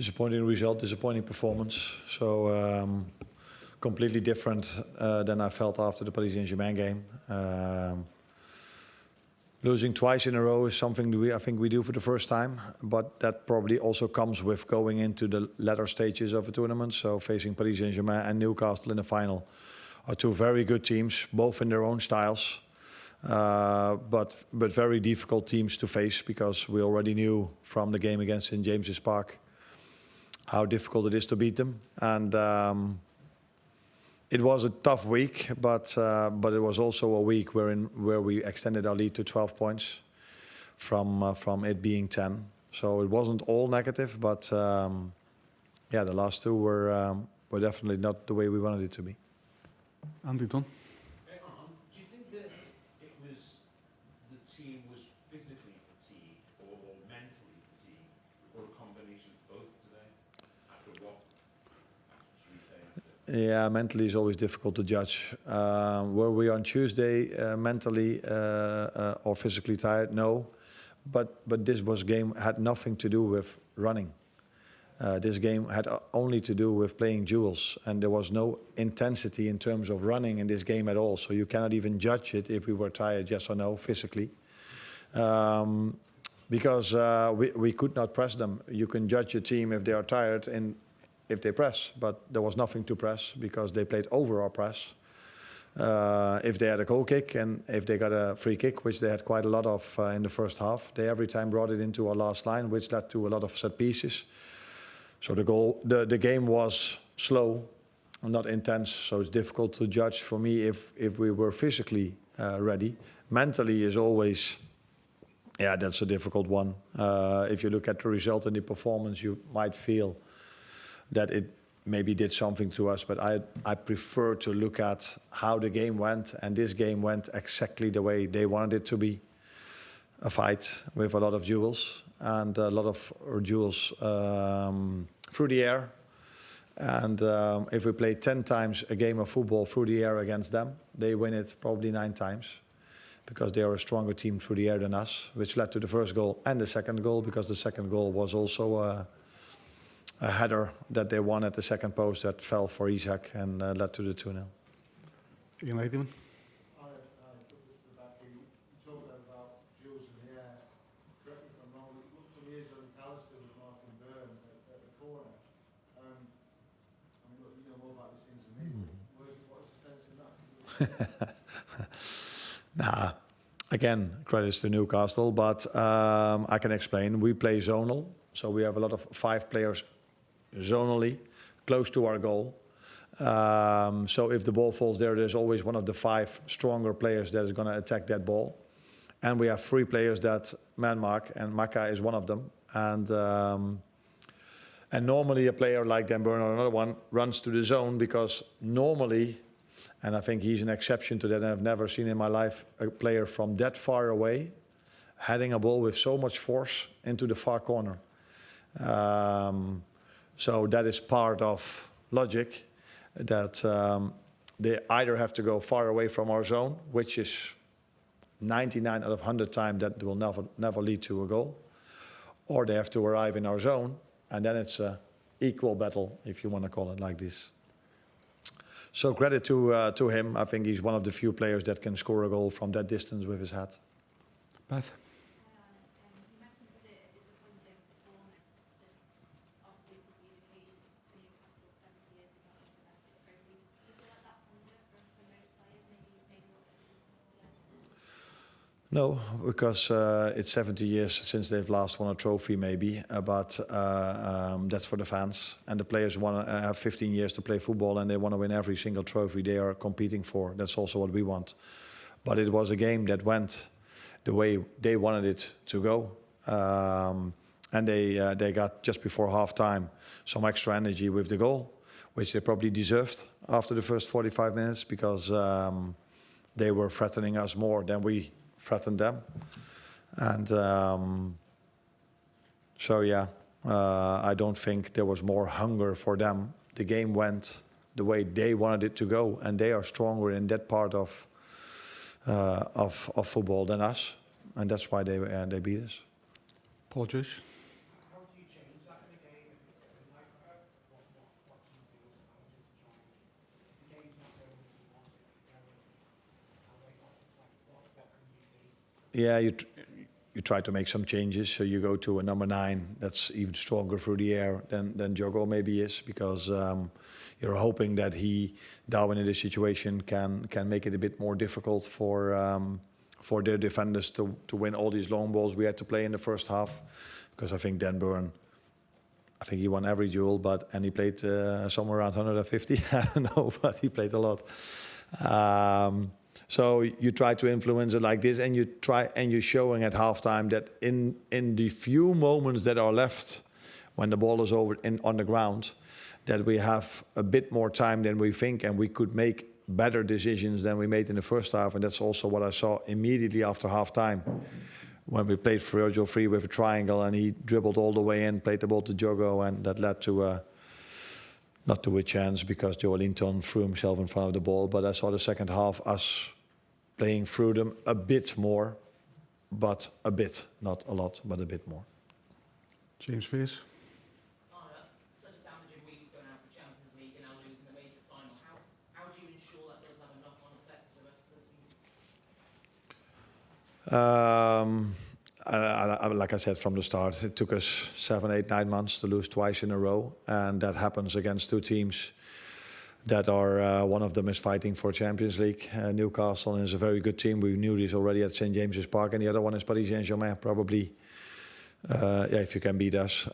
Disappointing result, disappointing performance. So completely different than I felt after the Paris Saint-Germain game. Losing twice in a row is something I think we do for the first time, but that probably also comes with going into the latter stages of a tournament. So facing Paris Saint-Germain and Newcastle in the final are two very good teams, both in their own styles, but very difficult teams to face, because we already knew from the game against St James's Park how difficult it is to beat them. And it was a tough week, but it was also a week where we extended our lead to 12 points from it being 10. So it wasn't all negative, but yeah, the last two were definitely not the way we wanted it to be. Andy, Don? Do you think that it was the team was physically fatigued or mentally fatigued, or a combination of both today? After what? Yeah, mentally is always difficult to judge. Were we on Tuesday mentally or physically tired? No, but this game had nothing to do with running. This game had only to do with playing duels, and there was no intensity in terms of running in this game at all. So you cannot even judge it if we were tired, yes or no, physically. Because we could not press them. You can judge a team if they are tired and if they press, but there was nothing to press because they played over our press. If they had a goal kick and if they got a free kick, which they had quite a lot of in the first half, they every time brought it into our last line, which led to a lot of set pieces. So the game was slow, not intense, so it's difficult to judge for me if we were physically ready. Mentally is always, yeah, that's a difficult one. If you look at the result and the performance, you might feel that it maybe did something to us, but I prefer to look at how the game went, and this game went exactly the way they wanted it to be. A fight with a lot of duels, and a lot of duels through the air. And if we play 10 times a game of football through the air against them, they win it probably 9 times, because they are a stronger team through the air than us, which led to the first goal and the second goal, because the second goal was also a header that they won at the second post that fell for Isaac and led to the 2-0. Ian Latham? Nah, again, credits to Newcastle, but I can explain. We play zonal, so we have a lot of 5 players zonally, close to our goal. So if the ball falls there, there's always one of the 5 stronger players that is going to attack that ball. And we have 3 players that man-mark, and Maka is one of them. And normally a player like Dan Burn or another one runs to the zone, because normally, and I think he's an exception to that, and I've never seen in my life a player from that far away heading a ball with so much force into the far corner. So that is part of logic, that they either have to go far away from our zone, which is 99 out of 100 times that will never lead to a goal, or they have to arrive in our zone, and then it's an equal battle, if you want to call it like this. So credit to him. I think he's one of the few players that can score a goal from that distance with his head. Beth? No, because it's 70 years since they've last won a trophy, maybe, but that's for the fans. And the players want to have 15 years to play football, and they want to win every single trophy they are competing for. That's also what we want. But it was a game that went the way they wanted it to go. And they got, just before half-time, some extra energy with the goal, which they probably deserved after the first 45 minutes, because they were threatening us more than we threatened them. And so yeah, I don't think there was more hunger for them. The game went the way they wanted it to go, and they are stronger in that part of football than us, and that's why they beat us. Paul Joyce? How do you change that in a game if it's Yeah, you try to make some changes. So you go to a number 9 that's even stronger through the air than Jogo maybe is, because you're hoping that Darwin in this situation can make it a bit more difficult for their defenders to win all these long balls we had to play in the first half. Because I think Dan Burn, I think he won every duel, and he played somewhere around 150. I don't know, but he played a lot. So you try to influence it like this, and you're showing at halftime that in the few moments that are left, when the ball is on the ground, that we have a bit more time than we think, and we could make better decisions than we made in the first half. And that's also what I saw immediately after halftime, when we played Virgil free with a triangle, and he dribbled all the way in, played the ball to Jogo, and that led to not to a chance because Joe Linton threw himself in front of the ball. But I saw the second half us playing through them a bit more, but a bit, not a lot, but a bit more. James, please. Such a damaging week going out for Champions League and now losing the major final. How do you ensure that doesn't have a knock-on effect for the rest of the season? Like I said from the start, it took us 7, 8, 9 months to lose twice in a row, and that happens against 2 teams that are, one of them is fighting for Champions League, Newcastle, and is a very good team. We knew this already at St. James's Park, and the other one is Paris Saint-Germain. Probably, if you can beat us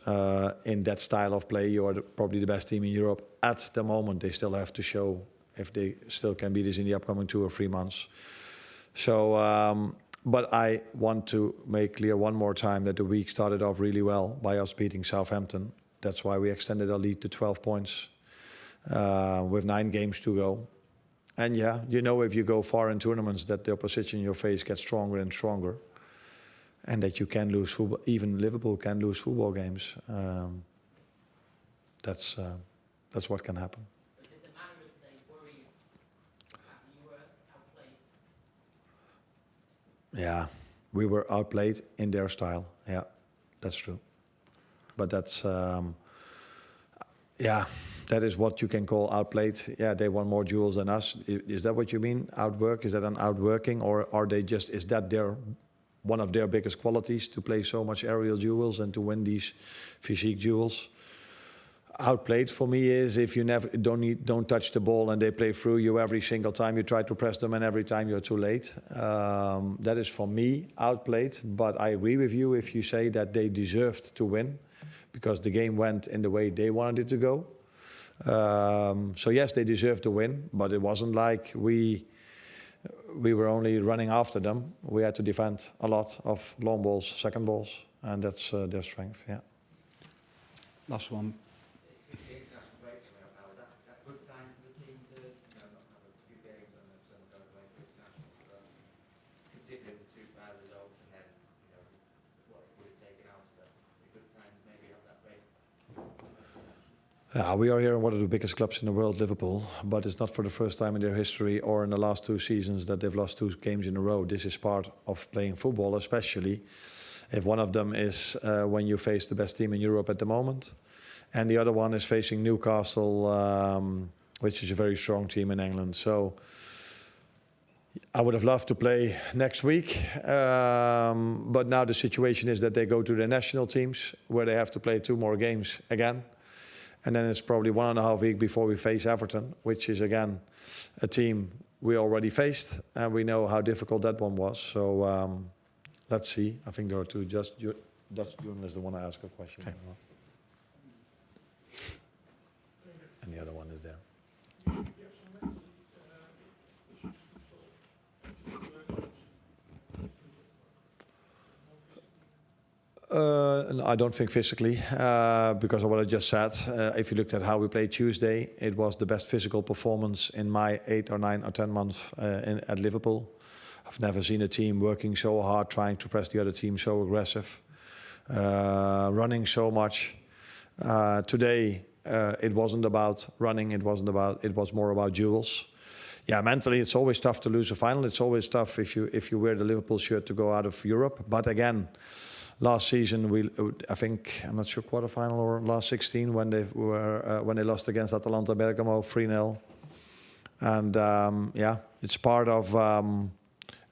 in that style of play, you are probably the best team in Europe at the moment. They still have to show if they still can beat us in the upcoming 2 or 3 months. So, but I want to make clear one more time that the week started off really well by us beating Southampton. That's why we extended our lead to 12 points. With 9 games to go. And yeah, you know, if you go far in tournaments, that the opposition in your face gets stronger and stronger, and that you can lose football. Even Liverpool can lose football games. That's what can happen. But did the manner of today worry you? You were outplayed. Yeah, we were outplayed in their style. Yeah, that's true. But that's yeah. That is what you can call outplayed. Yeah, they won more duels than us. Is that what you mean? Outwork? Is that an outworking, or are they just? Is that one of their biggest qualities, to play so much aerial duels and to win these physique duels? Outplayed for me is if you never don't touch the ball and they play through you every single time you try to press them, and every time you're too late. That is for me outplayed. But I agree with you if you say that they deserved to win, because the game went in the way they wanted it to go. So yes, they deserved to win, but it wasn't like we were only running after them. We had to defend a lot of long balls, second balls, and that's their strength. Yeah. Last one. It's the international break coming up now. Is that a good time for the team to not have a few games and then suddenly go away for international? Considering the 2 bad results and then what it would have taken out of it, it's a good time to maybe have that break. Yeah, we are here in one of the biggest clubs in the world, Liverpool, but it's not for the first time in their history or in the last 2 seasons that they've lost 2 games in a row. This is part of playing football, especially if one of them is when you face the best team in Europe at the moment, and the other one is facing Newcastle, which is a very strong team in England. So I would have loved to play next week, but now the situation is that they go to the national teams, where they have to play 2 more games again. And then it's probably 1.5 weeks before we face Everton, which is, again, a team we already faced, and we know how difficult that one was. So let's see. I think there are 2 Dutch journalists that want to ask a question. Okay. And the other one is there. No, I don't think physically, because of what I just said. If you looked at how we played Tuesday, it was the best physical performance in my 8 or 9 or 10 months at Liverpool. I've never seen a team working so hard, trying to press the other team, so aggressive, running so much. Today, it wasn't about running. It was more about duels. Yeah, mentally, it's always tough to lose a final. It's always tough if you wear the Liverpool shirt to go out of Europe. But again, last season, I think, I'm not sure, quarterfinal or last 16 when they lost against Atalanta Bergamo 3-0. And yeah, it's part of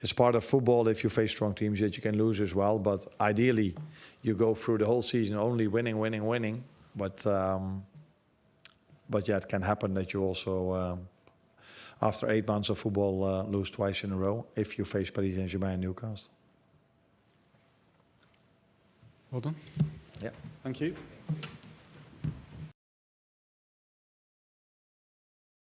it's part of football if you face strong teams that you can lose as well. But ideally, you go through the whole season only winning. But yeah, it can happen that you also, after 8 months of football, lose twice in a row if you face Paris Saint-Germain and Newcastle. Well done. Yeah. Thank you.